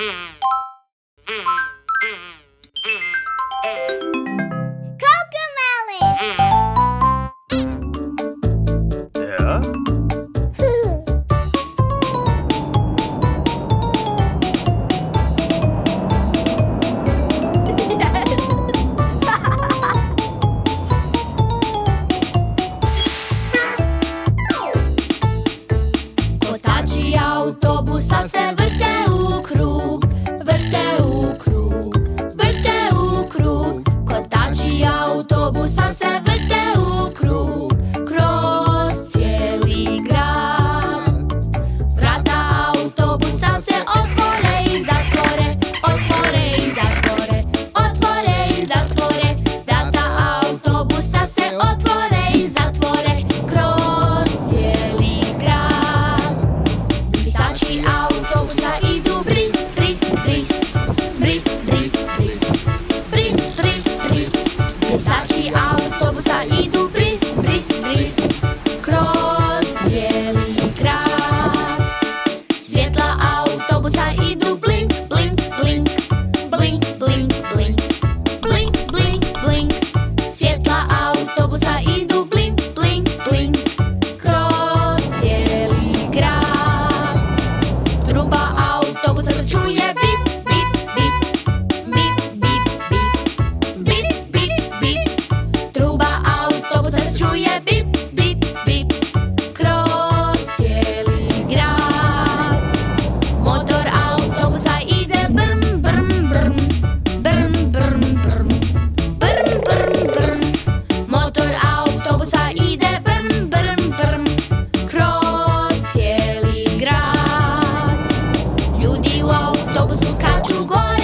Ja? Kotači autobusa se vrte u krug, vrte u krug, vrte u krug. Kotači autobusa se vrte u krug, kroz cijeli grad. Vrata autobusa se otvore i zatvore, otvore i zatvore, otvore i zatvore. Vrata autobusa se otvore i zatvore, kroz cijeli grad. Brisači autobusa idu bris, bris, bris, bris, bris, bris, bris, bris, bris. Brisači autobusa idu bris, bris, bris, kroz cijeli grad. Svjetla autobusa idu blink, blink, blink, blink, blink, blink, blink, blink, blink. Svjetla autobusa idu blink, blink, blink, kroz cijeli grad. Truba autobusa se čuje bip, bip, bip, bip, bip, bip, bip, bip, bip. Truba autobusa se čuje bip, bip, bip, kroz cijeli grad. Motor autobusa ide brm, brm, brm, brm, brm, brm, brm, brm, brm. Motor autobusa ide brm, brm, brm, kroz cijeli grad. Ljudi u autobusu skaču gore